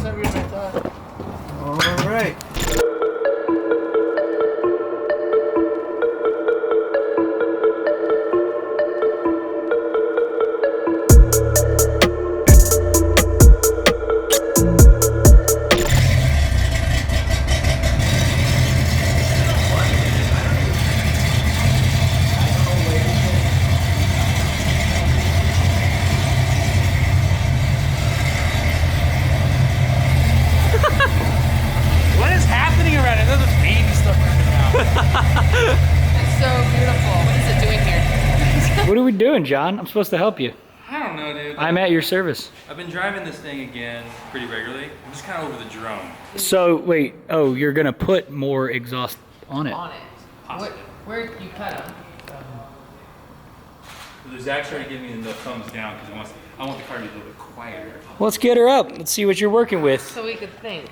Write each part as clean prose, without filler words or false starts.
heavier than I thought. All right. It's so beautiful. What is it doing here? What are we doing, John? I'm supposed to help you. I don't know, dude. I'm at your service. I've been driving this thing again pretty regularly. I'm just kind of over the drone. So, wait, oh, you're gonna put more exhaust on it. On it. Where you cut them? Zach's trying to give me the thumbs down because I want the car to be a little bit quieter. Well, let's get her up. Let's see what you're working with. So we could think.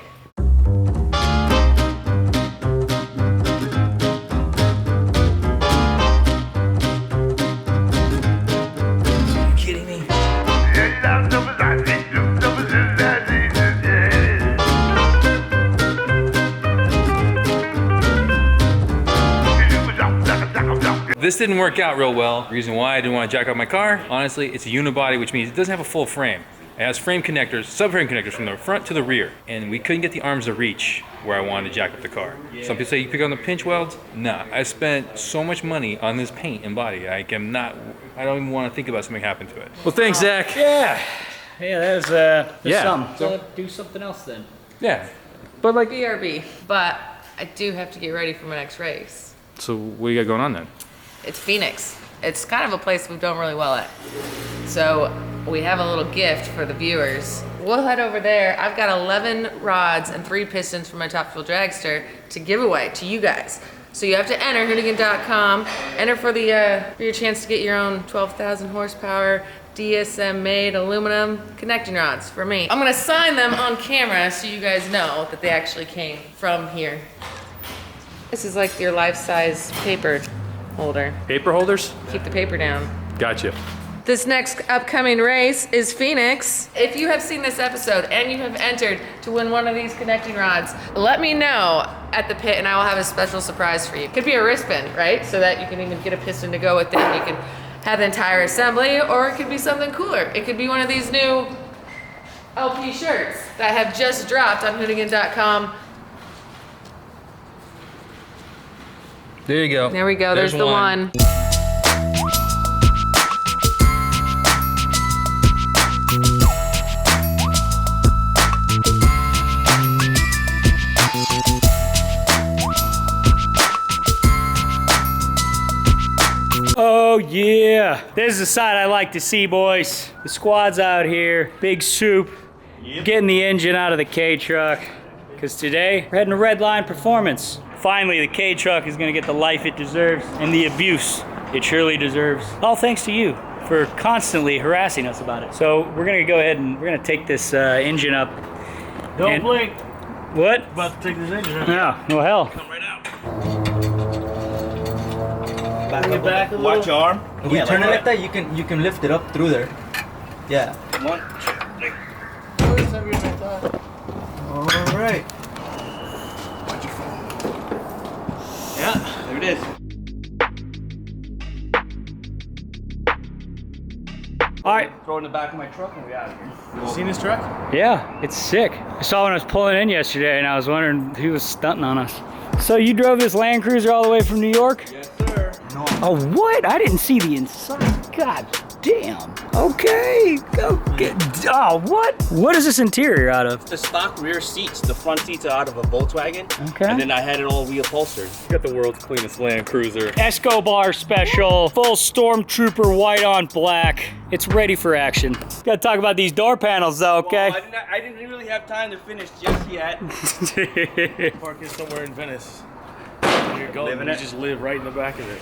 This didn't work out real well. The reason why I didn't want to jack up my car, honestly, it's a unibody, which means it doesn't have a full frame. It has frame connectors, subframe connectors from the front to the rear. And we couldn't get the arms to reach where I wanted to jack up the car. Yeah. Some people say you pick on the pinch welds. Nah, I spent so much money on this paint and body. I don't even want to think about something happened to it. Well, thanks, Zach. Yeah, there's something. So do something else then. Yeah, but like, BRB. But I do have to get ready for my next race. so what you got going on then? It's Phoenix. It's kind of a place we've done really well at. So we have a little gift for the viewers. We'll head over there. I've got 11 rods and 3 pistons from my top fuel dragster to give away to you guys. So you have to enter Hoonigan.com, enter for your chance to get your own 12,000 horsepower DSM made aluminum connecting rods for me. I'm gonna sign them on camera so you guys know that they actually came from here. This is like your life-size paper holder. Paper holders? Keep the paper down. Gotcha. This next upcoming race is Phoenix. If you have seen this episode and you have entered to win one of these connecting rods, let me know at the pit and I will have a special surprise for you. Could be a wristband, right? So that you can even get a piston to go with it. You can have the entire assembly, or it could be something cooler. It could be one of these new LP shirts that have just dropped on Hoonigan.com. There you go. There we go, there's the one. Oh yeah, this is the side I like to see, boys. The squad's out here, big soup, getting the engine out of the K-truck. Because today, we're heading to Redline Performance. Finally, the K-truck is gonna get the life it deserves and the abuse it surely deserves. All thanks to you for constantly harassing us about it. So we're gonna go ahead and we're gonna take this engine up. Don't blink. What? About to take this engine out. Yeah, well hell. Come right out. Back a little. Watch your arm. If you turn it like that, you can lift it up through there. Yeah. 1, 2, 3. Oh, it's heavier than I thought. All right. Watch your phone. Yeah, there it is. All right. Throw it in the back of my truck and we're out of here. You seen this truck? Yeah, it's sick. I saw when I was pulling in yesterday and I was wondering who was stunting on us. So you drove this Land Cruiser all the way from New York? Yes, sir. No. Oh, what? I didn't see the inside. God damn. Okay. Okay. Oh, what? What is this interior out of? The stock rear seats. The front seats are out of a Volkswagen. Okay. And then I had it all reupholstered. You got the world's cleanest Land Cruiser. Escobar special, full Stormtrooper white on black. It's ready for action. Gotta talk about these door panels though, okay? Well, I didn't really have time to finish just yet. Park it somewhere in Venice. You're going, you just live right in the back of it.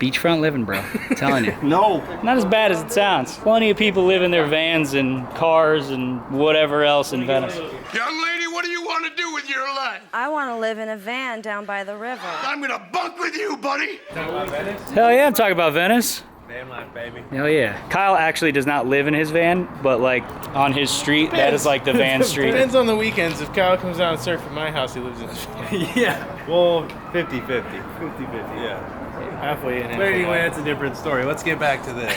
Beachfront living, bro. I'm telling you. No. Not as bad as it sounds. Plenty of people live in their vans and cars and whatever else in Venice. Young lady, what do you want to do with your life? I want to live in a van down by the river. I'm gonna bunk with you, buddy. Hell yeah, I'm talking about Venice. Van life, baby. Hell yeah. Kyle actually does not live in his van, but like on his street, that is like the van street. Depends on the weekends. If Kyle comes down and surf at my house, he lives in his van. Yeah. Well, 50-50. 50-50. Yeah. Halfway in. But anyway, that's a different story. Let's get back to this.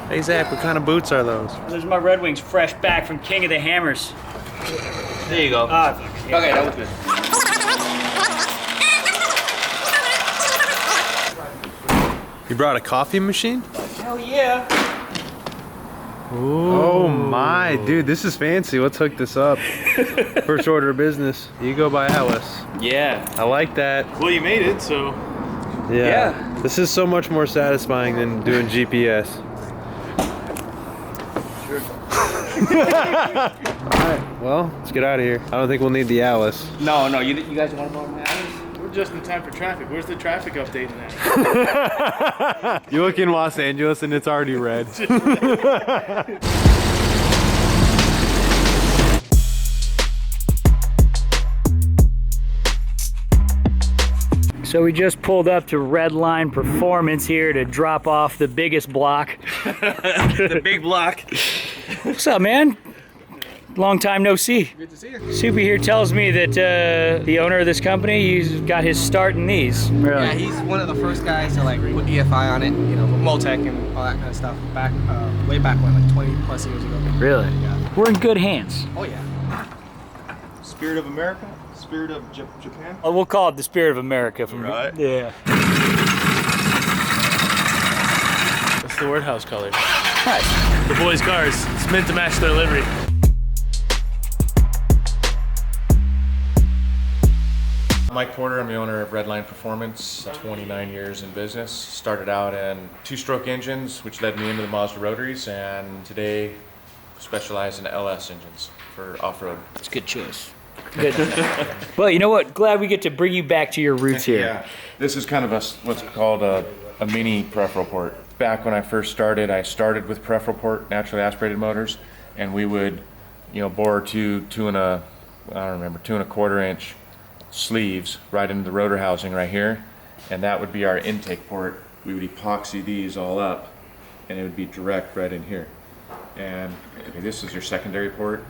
Hey Zach, what kind of boots are those? There's my Red Wings fresh back from King of the Hammers. There you go. Okay, that was good. You brought a coffee machine? Hell yeah. Ooh. Oh my, dude, this is fancy. Let's hook this up. First order of business. You go by Alice. Yeah. I like that. Well, you made it, so. Yeah. This is so much more satisfying than doing GPS. Sure. Alright, well, let's get out of here. I don't think we'll need the Alice. No, you guys want to borrow my Alice? We're just in time for traffic. Where's the traffic update in that? You look in Los Angeles and it's already red. So we just pulled up to Redline Performance here to drop off the biggest block. The big block. What's up, man? Long time no see. Good to see you. Suppy here tells me that the owner of this company, he's got his start in these. Really? Yeah, he's one of the first guys to like put EFI on it, you know, Moltec and all that kind of stuff. Back, way back when, like 20 plus years ago. Really? Yeah. We're in good hands. Oh yeah. Spirit of America? Spirit of Japan? Oh, we'll call it the Spirit of America. From Right. Yeah. That's the word house color. Nice. The boys' cars. It's meant to match their livery. Mike Porter, I'm the owner of Redline Performance, 29 years in business. Started out in two-stroke engines, which led me into the Mazda Rotaries, and today specialize in LS engines for off-road. It's a good choice. Good. Well, you know what? Glad we get to bring you back to your roots here. Yeah, this is kind of what's called a mini peripheral port. Back when I first started, I started with peripheral port, naturally aspirated motors, and we would, bore two and a quarter inch sleeves right into the rotor housing right here, and that would be our intake port. We would epoxy these all up, and it would be direct right in here. And okay, this is your secondary port.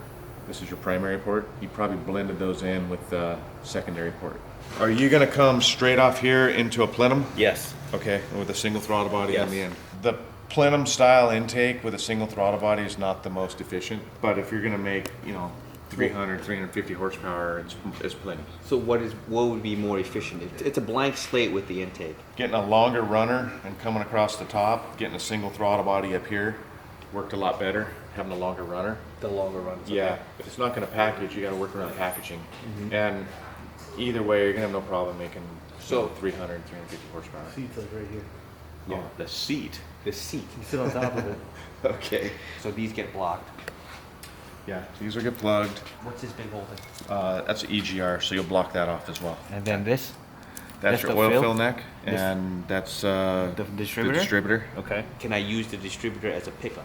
This is your primary port. You probably blended those in with the secondary port. Are you gonna come straight off here into a plenum? Yes. Okay, with a single throttle body Yes. on the end. The plenum style intake with a single throttle body is not the most efficient, but if you're gonna make, 300, 350 horsepower, it's plenty. So what would be more efficient? It's a blank slate with the intake. Getting a longer runner and coming across the top, getting a single throttle body up here, worked a lot better, having a longer runner. The longer runs. Yeah, if it's not gonna package, you gotta work around packaging. And either way, you're gonna have no problem making 300, 350 horsepower. Seat's like right here. Yeah, the seat. The seat. You sit on top of it. Okay. So these get blocked. Yeah, these will get plugged. What's this big hole thing? That's an EGR, so you'll block that off as well. And then this? That's your the oil fill? fill neck, and that's The distributor? the distributor. Okay. Can I use the distributor as a pickup?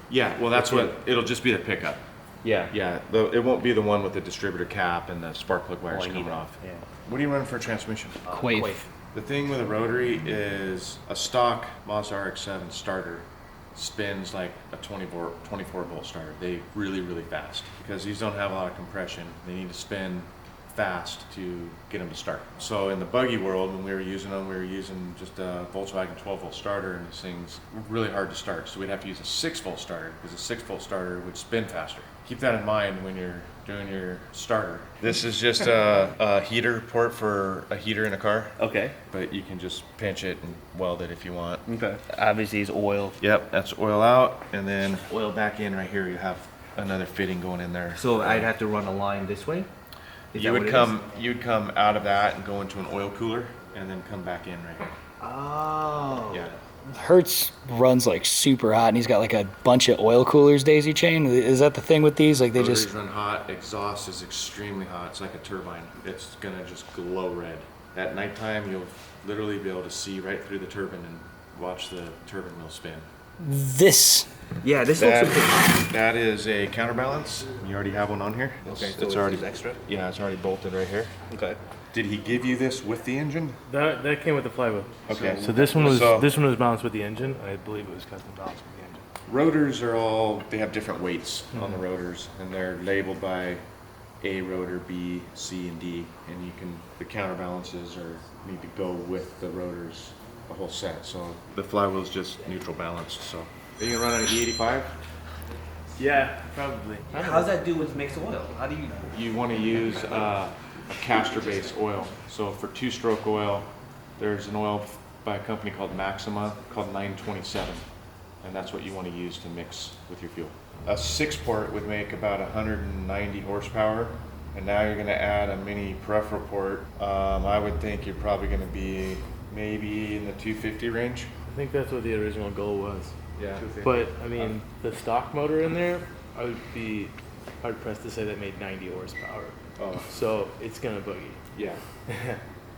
Yeah, well, that's what it'll just be the pickup. Yeah. Yeah, it won't be the one with the distributor cap and the spark plug wires I need coming that. off. Yeah. What are you running for a transmission? Quaif. The thing with a rotary is a stock Mazda RX-7 starter spins like a 24 volt starter. They really fast because these don't have a lot of compression. They need to spin fast to get them to start. So in the buggy world, when we were using them, we were using just a Volkswagen 12 volt starter, and these things were really hard to start. So we'd have to use a 6 volt starter because a 6 volt starter would spin faster. Keep that in mind when you're doing your starter. This is just a heater port for a heater in a car. Okay. But you can just pinch it and weld it if you want. Okay. Obviously it's oil. Yep, that's oil out, and then oil back in right here. You have another fitting going in there. So I'd have to run a line this way? You would come out of that and go into an oil cooler, and then come back in right here. Oh. Yeah. Hertz runs like super hot, and he's got like a bunch of oil coolers daisy chain. Is that the thing with these? Like they Rotors just run hot. Exhaust is extremely hot. It's like a turbine. It's gonna just glow red. At nighttime, you'll literally be able to see right through the turbine and watch the turbine wheel spin. this. Yeah, this looks a bit... That is a counterbalance. You already have one on here. Okay, so it's already extra? Yeah, it's already bolted right here. Okay. Did he give you this with the engine? That came with the flywheel. Okay. So this one was balanced with the engine. I believe it was custom balanced with the engine. Rotors they have different weights on the rotors, and they're labeled by A rotor, B, C, and D, and the counterbalances need to go with the rotors, the whole set. So the flywheel's just neutral balanced. So are you gonna run on an E85? Yeah, probably. How does that do with mixed oil? How do you? You want to use a castor-based oil. So for two-stroke oil, there's an oil by a company called Maxima called 927, and that's what you want to use to mix with your fuel. A 6-port would make about 190 horsepower, and now you're going to add a mini peripheral port. I would think you're probably going to be maybe in the 250 range. I think that's what the original goal was. Yeah. But I mean, the stock motor in there, I would be hard pressed to say that made 90 horsepower. Oh. So it's gonna boogie. Yeah.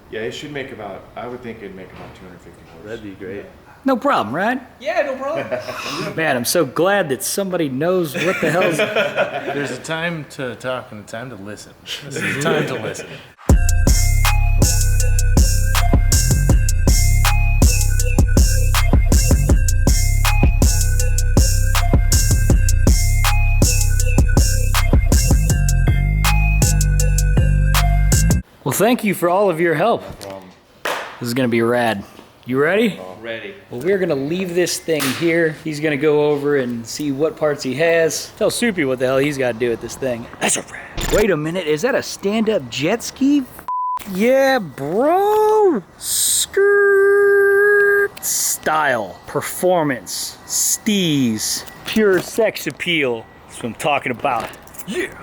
Yeah, it should make I would think it'd make about 250 horse. That'd be great. No problem, right? Yeah, no problem. Man, I'm so glad that somebody knows what the hell's... There's a time to talk and a time to listen. This is the time to listen. Well, thank you for all of your help. This is gonna be rad. You ready? Ready. Well, we're gonna leave this thing here. He's gonna go over and see what parts he has. Tell Suppy what the hell he's gotta do with this thing. That's a rad. Wait a minute, is that a stand-up jet ski? Yeah, bro. Skirt. Style. Performance. Steez. Pure sex appeal. That's what I'm talking about. Yeah.